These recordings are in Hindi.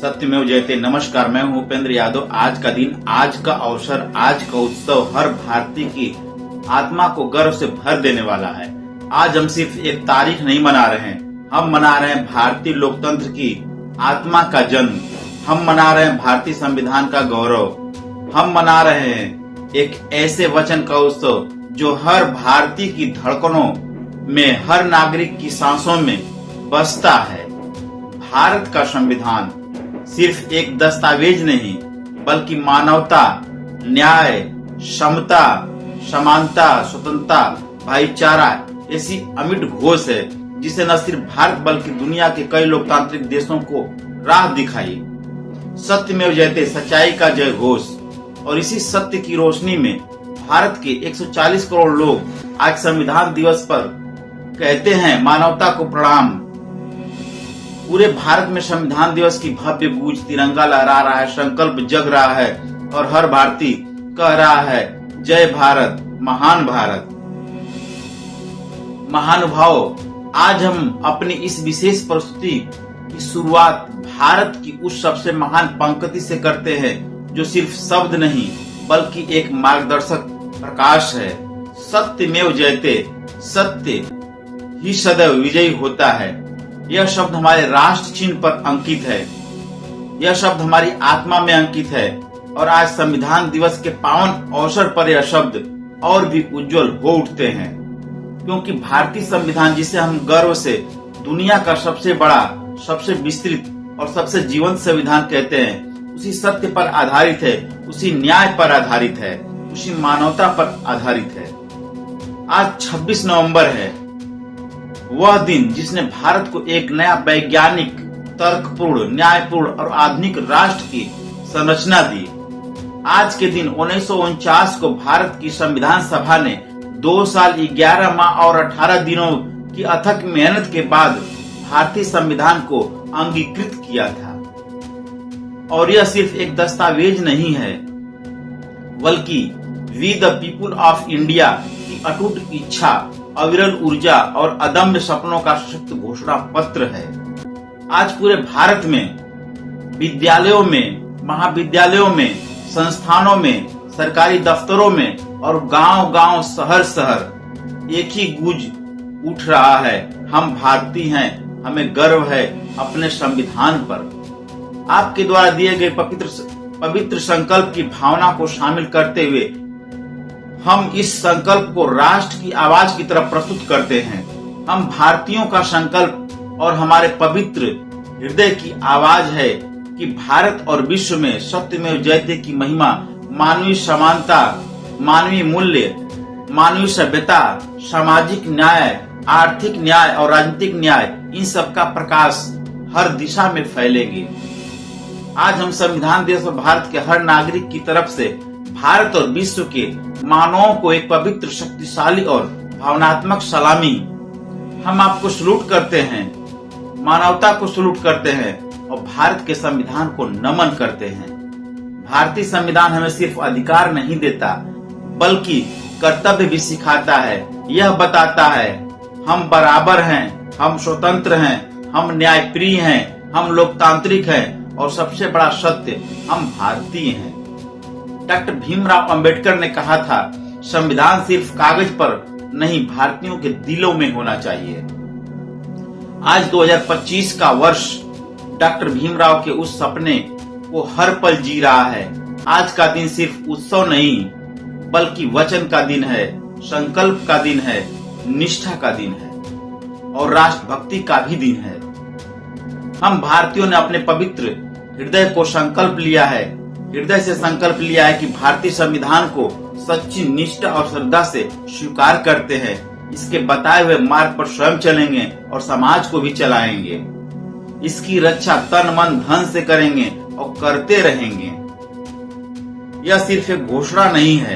सत्यमेव जयते। नमस्कार, मैं हूं उपेंद्र यादव। आज का दिन, आज का अवसर, आज का उत्सव हर भारतीय की आत्मा को गर्व से भर देने वाला है। आज हम सिर्फ एक तारीख नहीं मना रहे हैं, हम मना रहे हैं भारतीय लोकतंत्र की आत्मा का जन्म। हम मना रहे हैं भारतीय संविधान का गौरव। हम मना रहे हैं एक ऐसे वचन का उत्सव जो हर भारतीय की धड़कनों में, हर नागरिक की सांसों में बसता है। भारत का संविधान सिर्फ एक दस्तावेज नहीं, बल्कि मानवता, न्याय, समता, समानता, स्वतंत्रता, भाईचारा ऐसी अमिट घोष है जिसे न सिर्फ भारत बल्कि दुनिया के कई लोकतांत्रिक देशों को राह दिखाई। सत्यमेव जयते, सच्चाई का जय घोष। और इसी सत्य की रोशनी में भारत के 140 करोड़ लोग आज संविधान दिवस पर कहते हैं मानवता को प्रणाम। पूरे भारत में संविधान दिवस की भव्य गूंज, तिरंगा लहरा रहा है, संकल्प जग रहा है और हर भारतीय कह रहा है जय भारत, महान भारत। महानुभाव, आज हम अपनी इस विशेष प्रस्तुति की शुरुआत भारत की उस सबसे महान पंक्ति से करते हैं जो सिर्फ शब्द नहीं बल्कि एक मार्गदर्शक प्रकाश है। सत्यमेव जयते, सत्य ही सदैव विजयी होता है। यह शब्द हमारे राष्ट्र चिन्ह पर अंकित है, यह शब्द हमारी आत्मा में अंकित है और आज संविधान दिवस के पावन अवसर पर यह शब्द और भी उज्जवल हो उठते हैं, क्योंकि भारतीय संविधान, जिसे हम गर्व से दुनिया का सबसे बड़ा, सबसे विस्तृत और सबसे जीवंत संविधान कहते हैं, उसी सत्य पर आधारित है, उसी न्याय पर आधारित है, उसी मानवता पर आधारित है। आज 26 नवंबर है, वह दिन जिसने भारत को एक नया वैज्ञानिक, तर्कपूर्ण, न्यायपूर्ण और आधुनिक राष्ट्र की संरचना दी। आज के दिन 1949 को भारत की संविधान सभा ने 2 साल 11 माह और 18 दिनों की अथक मेहनत के बाद भारतीय संविधान को अंगीकृत किया था। और यह सिर्फ एक दस्तावेज नहीं है, बल्कि we the people of India की अटूट इच्छा, अविरल ऊर्जा और अदम्य सपनों का सशक्त घोषणा पत्र है। आज पूरे भारत में विद्यालयों में, महाविद्यालयों में, संस्थानों में, सरकारी दफ्तरों में और गांव-गांव, शहर-शहर एक ही गूंज उठ रहा है, हम भारतीय हैं, हमें गर्व है अपने संविधान पर। आपके द्वारा दिए गए पवित्र संकल्प की भावना को शामिल करते हुए हम इस संकल्प को राष्ट्र की आवाज की तरफ प्रस्तुत करते हैं। हम भारतीयों का संकल्प और हमारे पवित्र हृदय की आवाज है कि भारत और विश्व में सत्यमेव जयते की महिमा, मानवीय समानता, मानवीय मूल्य, मानवीय सभ्यता, सामाजिक न्याय, आर्थिक न्याय और राजनीतिक न्याय, इन सब का प्रकाश हर दिशा में फैलेंगे। आज हम संविधान दिवस पर भारत के हर नागरिक की तरफ से भारत और विश्व के मानवों को एक पवित्र, शक्तिशाली और भावनात्मक सलामी। हम आपको सलूट करते हैं, मानवता को सलूट करते हैं और भारत के संविधान को नमन करते हैं। भारतीय संविधान हमें सिर्फ अधिकार नहीं देता, बल्कि कर्तव्य भी सिखाता है। यह बताता है हम बराबर हैं, हम स्वतंत्र हैं, हम न्यायप्रिय हैं, हम लोकतांत्रिक हैं और सबसे बड़ा सत्य, हम भारतीय हैं। डॉक्टर भीमराव अंबेडकर ने कहा था, संविधान सिर्फ कागज पर नहीं, भारतीयों के दिलों में होना चाहिए। आज 2025 का वर्ष डॉक्टर भीमराव के उस सपने को हर पल जी रहा है। आज का दिन सिर्फ उत्सव नहीं, बल्कि वचन का दिन है, संकल्प का दिन है, निष्ठा का दिन है और राष्ट्रभक्ति का भी दिन है। हम भारतीयों ने अपने पवित्र हृदय को संकल्प लिया है, हृदय से संकल्प लिया है कि भारतीय संविधान को सच्ची निष्ठा और श्रद्धा से स्वीकार करते हैं। इसके बताए हुए मार्ग पर स्वयं चलेंगे और समाज को भी चलाएंगे। इसकी रक्षा तन मन धन से करेंगे और करते रहेंगे। यह सिर्फ एक घोषणा नहीं है,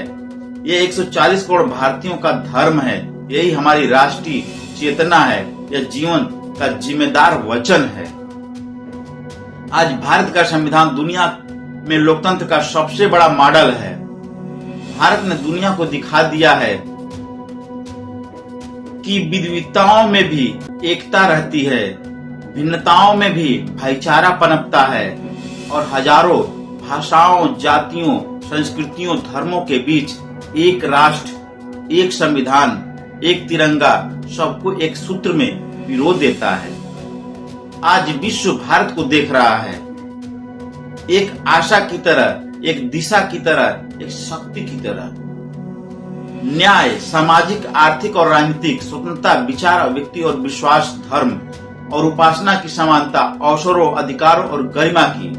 यह 140 करोड़ भारतीयों का धर्म है। यही हमारी राष्ट्रीय चेतना है, यह जीवन का जिम्मेदार वचन है। आज भारत का संविधान दुनिया में लोकतंत्र का सबसे बड़ा मॉडल है। भारत ने दुनिया को दिखा दिया है कि विविधताओं में भी एकता रहती है, भिन्नताओं में भी भाईचारा पनपता है। और हजारों भाषाओं, जातियों, संस्कृतियों, धर्मों के बीच एक राष्ट्र, एक संविधान, एक तिरंगा सबको एक सूत्र में पिरो देता है। आज विश्व भारत को देख रहा है, एक आशा की तरह, एक दिशा की तरह, एक शक्ति की तरह। न्याय, सामाजिक, आर्थिक और राजनीतिक स्वतंत्रता, विचार, व्यक्ति और विश्वास, धर्म और उपासना की समानता, अवसरों, अधिकारों और गरिमा की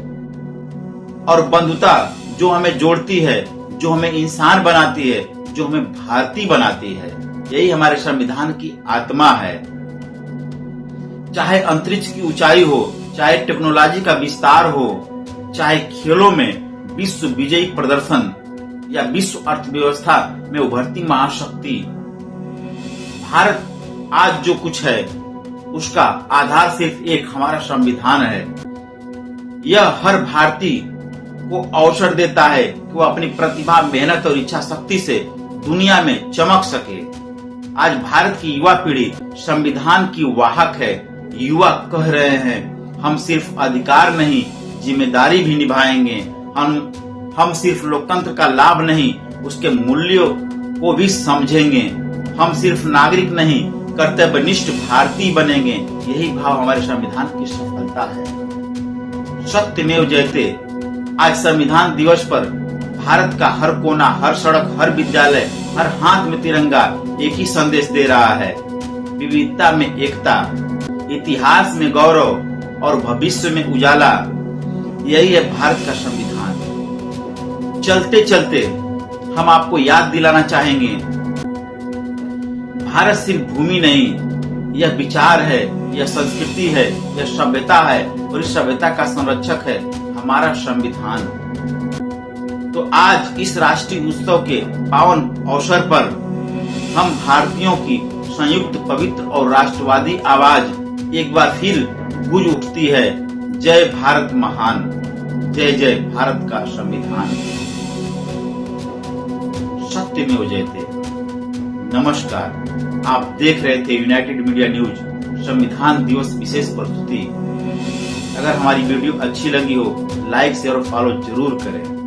और बंधुता जो हमें जोड़ती है, जो हमें इंसान बनाती है, जो हमें भारतीय बनाती है। यही हमारे संविधान की आत्मा है। चाहे अंतरिक्ष की ऊंचाई हो, चाहे टेक्नोलॉजी का विस्तार हो, चाहे खेलों में विश्व विजयी प्रदर्शन या विश्व अर्थव्यवस्था में उभरती महाशक्ति, भारत आज जो कुछ है उसका आधार सिर्फ एक हमारा संविधान है। यह हर भारतीय को अवसर देता है कि वो अपनी प्रतिभा, मेहनत और इच्छा शक्ति से दुनिया में चमक सके। आज भारत की युवा पीढ़ी संविधान की वाहक है। युवा कह रहे हैं, हम सिर्फ अधिकार नहीं, जिम्मेदारी भी निभाएंगे। हम सिर्फ लोकतंत्र का लाभ नहीं, उसके मूल्यों को भी समझेंगे। हम सिर्फ नागरिक नहीं, कर्तव्यनिष्ठ भारतीय बनेंगे। यही भाव हमारे संविधान की सफलता है। सत्यमेव जयते। आज संविधान दिवस पर भारत का हर कोना, हर सड़क, हर विद्यालय, हर हाथ में तिरंगा एक ही संदेश दे रहा है, विविधता में एकता, इतिहास में गौरव और भविष्य में उजाला। यही है भारत का संविधान। चलते चलते हम आपको याद दिलाना चाहेंगे, भारत सिर्फ भूमि नहीं, यह विचार है, यह संस्कृति है, यह सभ्यता है और इस सभ्यता का संरक्षक है हमारा संविधान। तो आज इस राष्ट्रीय उत्सव के पावन अवसर पर हम भारतीयों की संयुक्त, पवित्र और राष्ट्रवादी आवाज एक बार फिर गूंज उठती है। जय भारत महान, जय जय भारत का संविधान। सत्यमेव जयते। नमस्कार, आप देख रहे थे यूनाइटेड मीडिया न्यूज संविधान दिवस विशेष प्रस्तुति। अगर हमारी वीडियो अच्छी लगी हो, लाइक, शेयर और फॉलो जरूर करें।